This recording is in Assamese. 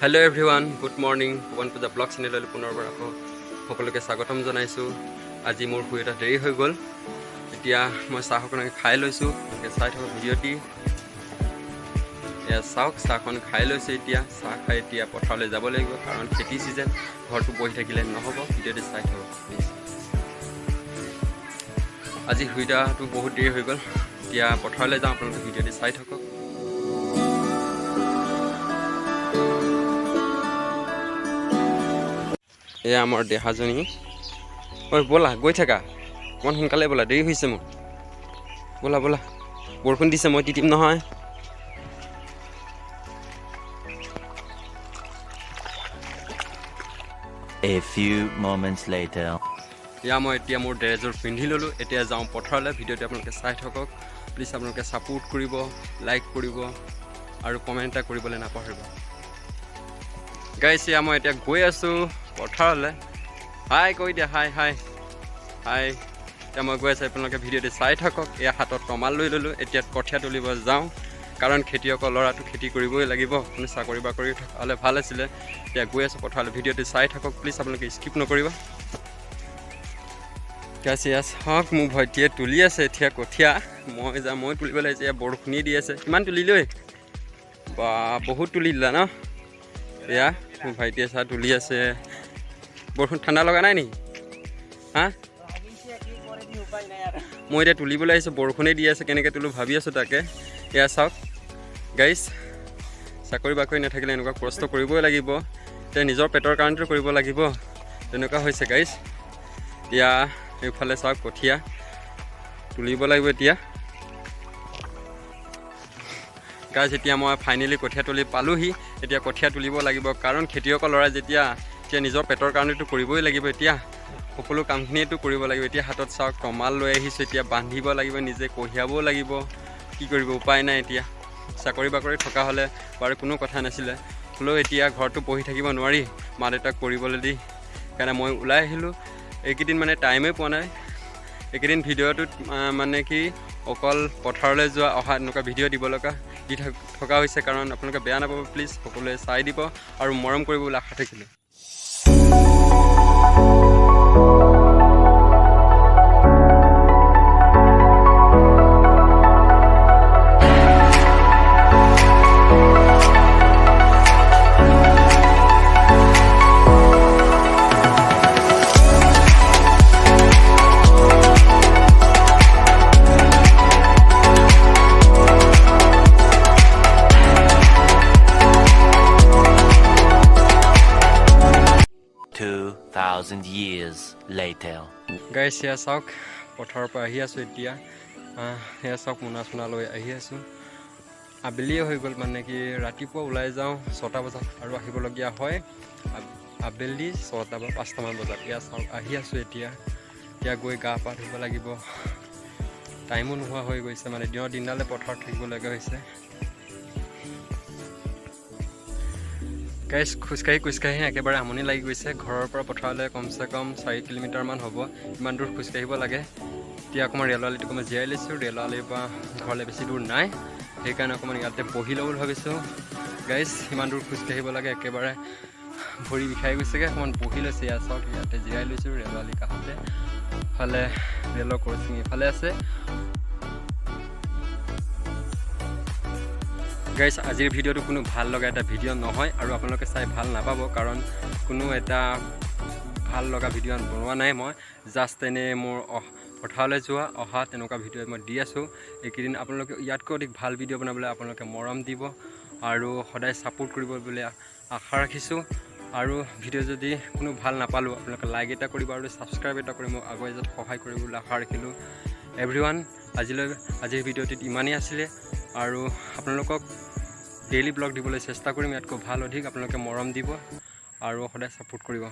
Hello everyone, good morning. PabanPuja blog channel পুনৰবাৰ আকৌ সকলোকে স্বাগতম জনাইছো। আজি মোৰ শুই এটা দেৰি হৈ গ'ল। এতিয়া মই চাহখন খাই লৈছো। চাই থাকক ভিডিঅ'টি। চাওক চাহখন খাই লৈছে এতিয়া। চাহ খাই এতিয়া পথাৰলৈ যাব লাগিব কাৰণ খেতি সিজন। ঘৰটো বহি থাকিলে নহ'ব। ভিডিঅ'টি চাই থাকক প্লিজ। আজি শুইটাটো বহুত দেৰি হৈ গ'ল। এতিয়া পথাৰলৈ যাওঁ আপোনালোকে ভিডিঅ'টি চাই থাকক। এয়া আমাৰ দেহাজনী ঐ ব'লা গৈ থাকা অকণমান সোনকালে ব'লা দেৰি হৈছে মোৰ ব'লা ব'লা বৰষুণ দিছে মই তিতিম নহয় A few moments later এয়া মই এতিয়া মোৰ ড্ৰেছযোৰ পিন্ধি ল'লোঁ এতিয়া যাওঁ পথাৰলৈ ভিডিঅ'টো আপোনালোকে চাই থাকক প্লিজ আপোনালোকে ছাপোৰ্ট কৰিব লাইক কৰিব আৰু কমেণ্ট এটা কৰিবলৈ নাপাহৰিব গাইছ এয়া মই এতিয়া গৈ আছোঁ পথাৰলৈ হাই কৈ দিয়া হাই হাই হাই এতিয়া মই গৈ আছোঁ আপোনালোকে ভিডিঅ'টো চাই থাকক এয়া হাতত টমাল লৈ ল'লোঁ এতিয়া কঠীয়া তুলিব যাওঁ কাৰণ খেতিয়কৰ ল'ৰাটো খেতি কৰিবই লাগিব কোনো চাকৰি বাকৰি থকা হ'লে ভাল আছিলে এতিয়া গৈ আছোঁ পথাৰলৈ ভিডিঅ'টো চাই থাকক প্লিজ আপোনালোকে স্কিপ নকৰিব গাইছ ইয়াছ হওক মোৰ ভাইটিয়ে তুলি আছে এতিয়া কঠীয়া মই তুলিবলৈ আহিছোঁ এয়া বৰষুণেই দি আছে কিমান তুলিলৈ বা বহুত তুলি দিলা ন এয়া মোৰ ভাইটিয়ে চাহ তুলি আছে বৰষুণ ঠাণ্ডা লগা নাই নেকি হা মই এতিয়া তুলিবলৈ আহিছোঁ বৰষুণেই দি আছে কেনেকৈ তুলো ভাবি আছোঁ তাকে এয়া চাওক গাইছ চাকৰি বাকৰি নাথাকিলে এনেকুৱা কষ্ট কৰিবই লাগিব এতিয়া নিজৰ পেটৰ কাৰণেতো কৰিব লাগিব তেনেকুৱা হৈছে গাইছ এতিয়া এইফালে চাওক কঠীয়া তুলিব লাগিব এতিয়া গাইছ এতিয়া মই ফাইনেলি কঠীয়া তুলি পালোহি এতিয়া কঠীয়া তুলিব লাগিব কাৰণ খেতিয়কৰ ল'ৰা যেতিয়া নিজৰ পেটৰ কাৰণেতো কৰিবই লাগিব এতিয়া সকলো কামখিনিয়েতো কৰিব লাগিব এতিয়া হাতত চাওক টমাল লৈ আহিছোঁ এতিয়া বান্ধিব লাগিব নিজে কঢ়িয়াবও লাগিব কি কৰিব উপায় নাই এতিয়া চাকৰি বাকৰি থকা হ'লে বাৰু কোনো কথা নাছিলে হ'লেও এতিয়া ঘৰটো বহি থাকিব নোৱাৰি মা দেউতাক কৰিবলৈ দি সেইকাৰণে মই ওলাই আহিলোঁ এইকেইদিন মানে টাইমেই পোৱা নাই এইকেইদিন ভিডিঅ'টোত মানে কি অকল পথাৰলৈ যোৱা অহা এনেকুৱা ভিডিঅ' দি থকা হৈছে কাৰণ আপোনালোকে বেয়া নাপাব প্লিজ সকলোৱে চাই দিব আৰু মৰম কৰিব বুলি আশা থাকিলে years later গাইছ এয়া চাওক পথাৰৰ পৰা আহি আছোঁ এতিয়া এয়া চাওক মোনা চোনা লৈ আহি আছোঁ আবেলিয়ে হৈ গ'ল মানে কি ৰাতিপুৱা ওলাই যাওঁ 6টা বজাত আৰু আহিবলগীয়া হয় আবেলি 6টা বা 5টামান বজাত এয়া চাওক আহি আছোঁ এতিয়া গৈ গা পা ধুব লাগিব টাইমো নোহোৱা হৈ গৈছে মানে দিনৰ দিনডালে পথাৰত থাকিবলগীয়া হৈছে গাইছ খোজকাঢ়ি একেবাৰে আমনি লাগি গৈছে ঘৰৰ পৰা পথাৰলৈ কমচে কম 4 কিলোমিটাৰমান হ'ব ইমান দূৰ খোজকাঢ়িব লাগে এতিয়া অকণমান ৰেলৱালীটো অকণমান জীয়াই লৈছোঁ ৰেলৱালীৰ পৰা ঘৰলৈ বেছি দূৰ নাই সেইকাৰণে অকণমান ইয়াতে বহি ল'ব ভাবিছোঁ গাইছ ইমান দূৰ খোজকাঢ়িব লাগে একেবাৰে ভৰি বিষাই গৈছেগৈ অকণমান বহি লৈছে ইয়াত চাওক ইয়াতে জীয়াই লৈছোঁ ৰেলৱালী কাষতে ফালে ৰেলৰ ক্ৰচিং ইফালে আছে গাইছ আজিৰ ভিডিঅ'টো কোনো ভাল লগা এটা ভিডিঅ' নহয় আৰু আপোনালোকে চাই ভাল নাপাব কাৰণ কোনো এটা ভাল লগা ভিডিঅ' বনোৱা নাই মই জাষ্ট এনেই মোৰ পথাৰলৈ যোৱা অহা তেনেকুৱা ভিডিঅ' মই দি আছোঁ এইকেইদিন আপোনালোকে ইয়াতকৈ অধিক ভাল ভিডিঅ' বনাবলৈ আপোনালোকে মৰম দিব আৰু সদায় ছাপোৰ্ট কৰিব বুলি আশা ৰাখিছোঁ আৰু ভিডিঅ' যদি কোনো ভাল নাপালোঁ আপোনালোকে লাইক এটা কৰিব আৰু ছাবস্ক্ৰাইব এটা কৰি মোক আগুৱাই যাতে সহায় কৰিবলৈ আশা ৰাখিলোঁ এভৰিৱান আজিৰ ভিডিঅ'টিত ইমানেই আছিলে আৰু আপোনালোকক ডেইলি ব্লগ দিবলৈ চেষ্টা কৰিম ইয়াতকৈ ভাল অধিক আপোনালোকে মৰম দিব আৰু সদায় ছাপোৰ্ট কৰিব